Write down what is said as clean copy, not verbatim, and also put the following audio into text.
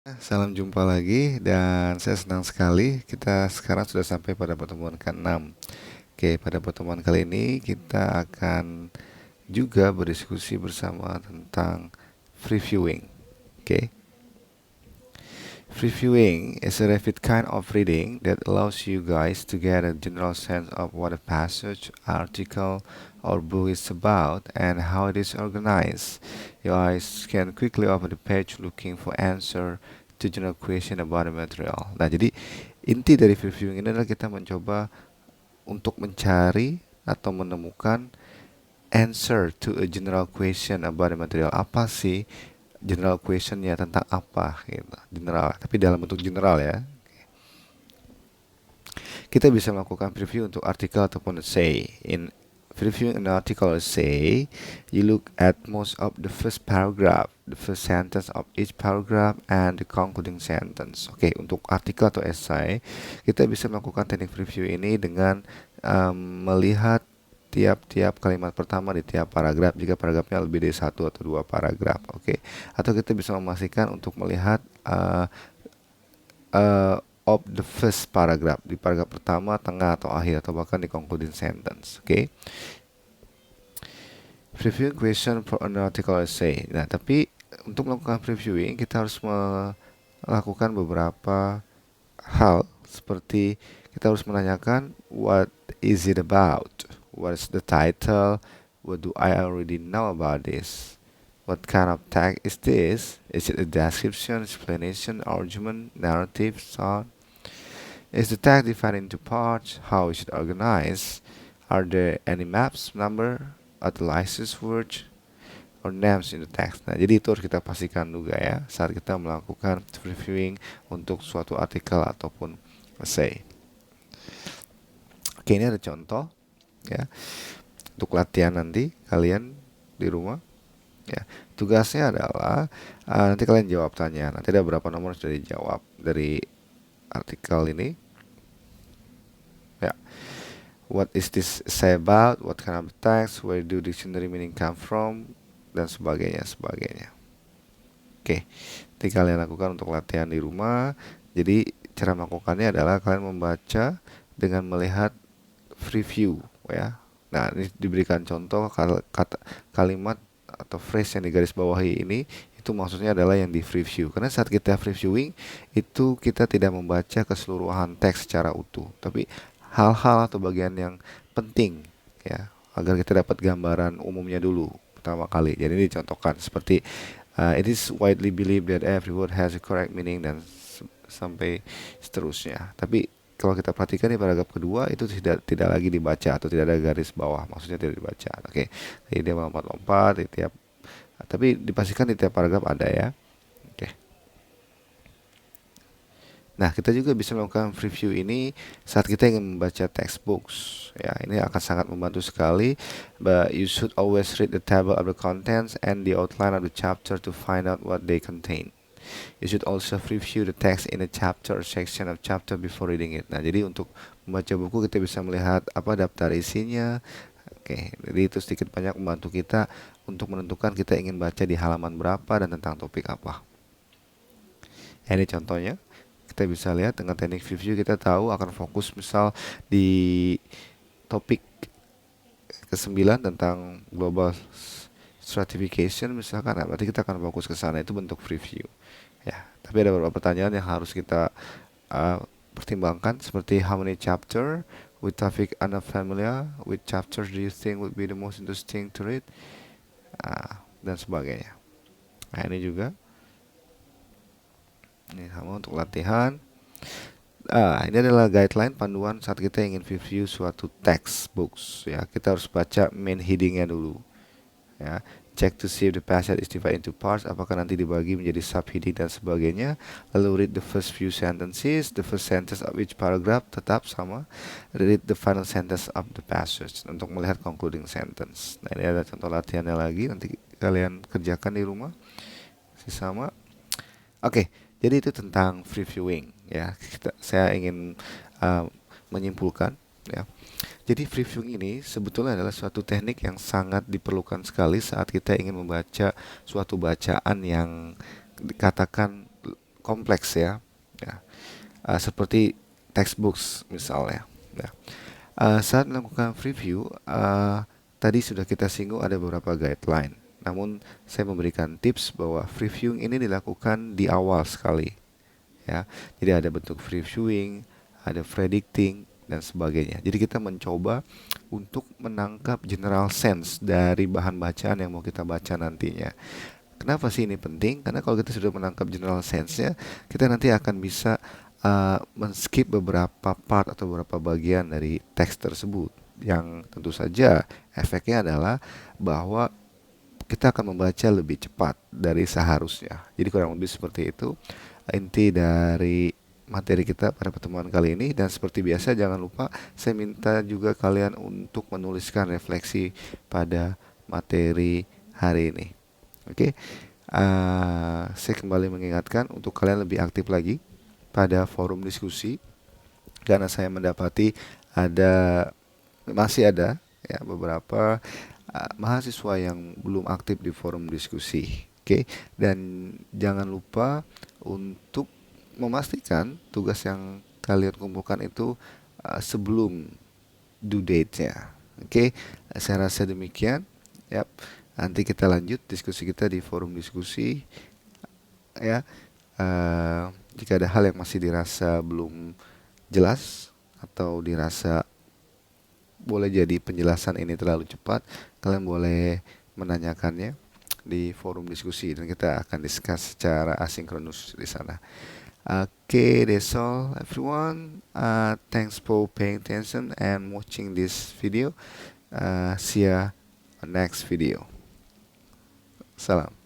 Salam jumpa lagi dan saya senang sekali kita sekarang sudah sampai pada pertemuan ke-6. Oke, pada pertemuan kali ini kita akan juga berdiskusi bersama tentang previewing. Oke. Previewing is a rapid kind of reading that allows you guys to get a general sense of what a passage, article, or book is about and how it is organized. You guys can quickly open the page looking for answer to general question about the material. Nah, jadi inti dari previewing ini adalah kita mencoba untuk mencari atau menemukan answer to a general question about the material. Apa sih general questionnya, tentang apa gitu, general, tapi dalam bentuk general ya. Kita bisa melakukan preview untuk artikel ataupun essay. In previewing an article or essay, you look at most of the first paragraph, the first sentence of each paragraph, and the concluding sentence. Oke, untuk artikel atau essay, kita bisa melakukan teknik preview ini dengan melihat tiap-tiap kalimat pertama di tiap paragraf jika paragrafnya lebih dari satu atau dua paragraf. Oke, atau kita bisa memastikan untuk melihat of the first paragraph, di paragraf pertama, tengah, atau akhir, atau bahkan di concluding sentence. Oke. Previewing question for an article essay. Nah, tapi untuk melakukan previewing kita harus melakukan beberapa hal, seperti kita harus menanyakan what is it about, what is the title, what do I already know about this, what kind of tag is this, is it a description, explanation, argument, narrative, so. Is the tag divided into parts? How is it organized? Are there any maps, number, utilises words, or names in the text? Nah, jadi itu harus kita pastikan juga ya saat kita melakukan previewing untuk suatu artikel ataupun essay. Oke, ini ada contoh ya untuk latihan nanti kalian di rumah. Ya, tugasnya adalah nanti kalian jawab tanya. Nanti ada berapa nomor sudah dijawab dari artikel ini. Ya. What is this say about? What kind of text? Where do dictionary meaning come from? Dan sebagainya. Oke, nanti kalian lakukan untuk latihan di rumah. Jadi cara melakukannya adalah kalian membaca dengan melihat preview ya. Nah, ini diberikan contoh kata kalimat atau phrase yang digaris bawahi ini, itu maksudnya adalah yang di preview. Karena saat kita previewing itu kita tidak membaca keseluruhan teks secara utuh, tapi hal-hal atau bagian yang penting ya, agar kita dapat gambaran umumnya dulu pertama kali. Jadi ini dicontohkan seperti it is widely believed that every word has a correct meaning, dan sampai seterusnya. Tapi kalau kita perhatikan di paragraf kedua itu tidak lagi dibaca atau tidak ada garis bawah, maksudnya tidak dibaca. Oke, jadi dia melompat-lompat di tiap, tapi dipastikan di tiap paragraf ada ya. Oke. Nah, kita juga bisa melakukan preview ini saat kita ingin membaca textbooks. Ya, ini akan sangat membantu sekali. But you should always read the table of the contents and the outline of the chapter to find out what they contain. You should also review the text in a chapter or section of chapter before reading it. Nah, jadi untuk membaca buku kita bisa melihat apa daftar isinya. Oke, jadi itu sedikit banyak membantu kita untuk menentukan kita ingin baca di halaman berapa dan tentang topik apa. Ya, ini contohnya. Kita bisa lihat dengan teknik review kita tahu akan fokus misal di topik ke-9 tentang global stratification misalkan, nah, berarti kita akan fokus ke sana, itu bentuk preview. Ya, tapi ada beberapa pertanyaan yang harus kita pertimbangkan, seperti how many chapter, with topic unfamiliar, which chapters do you think would be the most interesting to read, dan sebagainya. Nah, ini juga ini sama untuk latihan. Ini adalah guideline panduan saat kita ingin review suatu textbooks ya. Kita harus baca main headingnya dulu ya. Check to see if the passage is divided into parts, apakah nanti dibagi menjadi subheading dan sebagainya. Lalu read the first few sentences, the first sentence of each paragraph tetap sama. Read the final sentence of the passage untuk melihat concluding sentence. Nah, ini ada contoh latihannya lagi, nanti kalian kerjakan di rumah. Sama. Oke, jadi itu tentang previewing ya. Saya ingin menyimpulkan ya. Jadi previewing ini sebetulnya adalah suatu teknik yang sangat diperlukan sekali saat kita ingin membaca suatu bacaan yang dikatakan kompleks ya. Ya, seperti textbooks misalnya. Ya. Saat melakukan preview, tadi sudah kita singgung ada beberapa guideline. Namun saya memberikan tips bahwa previewing ini dilakukan di awal sekali, ya. Jadi ada bentuk previewing, ada predicting dan sebagainya. Jadi kita mencoba untuk menangkap general sense dari bahan bacaan yang mau kita baca nantinya. Kenapa sih ini penting? Karena kalau kita sudah menangkap general sense-nya, kita nanti akan bisa men-skip beberapa part atau beberapa bagian dari teks tersebut. Yang tentu saja efeknya adalah bahwa kita akan membaca lebih cepat dari seharusnya. Jadi kurang lebih seperti itu inti dari materi kita pada pertemuan kali ini. Dan seperti biasa jangan lupa saya minta juga kalian untuk menuliskan refleksi pada materi hari ini. Oke. Saya kembali mengingatkan untuk kalian lebih aktif lagi pada forum diskusi, karena saya mendapati ada masih ada ya beberapa mahasiswa yang belum aktif di forum diskusi. Oke, dan jangan lupa untuk memastikan tugas yang kalian kumpulkan itu sebelum due date-nya. Oke, saya rasa demikian. Yap. Nanti kita lanjut diskusi kita di forum diskusi ya. Jika ada hal yang masih dirasa belum jelas atau dirasa boleh jadi penjelasan ini terlalu cepat, kalian boleh menanyakannya di forum diskusi dan kita akan discuss secara asinkronus di sana. Okay, that's all everyone. Thanks for paying attention and watching this video. See ya on next video. Salam.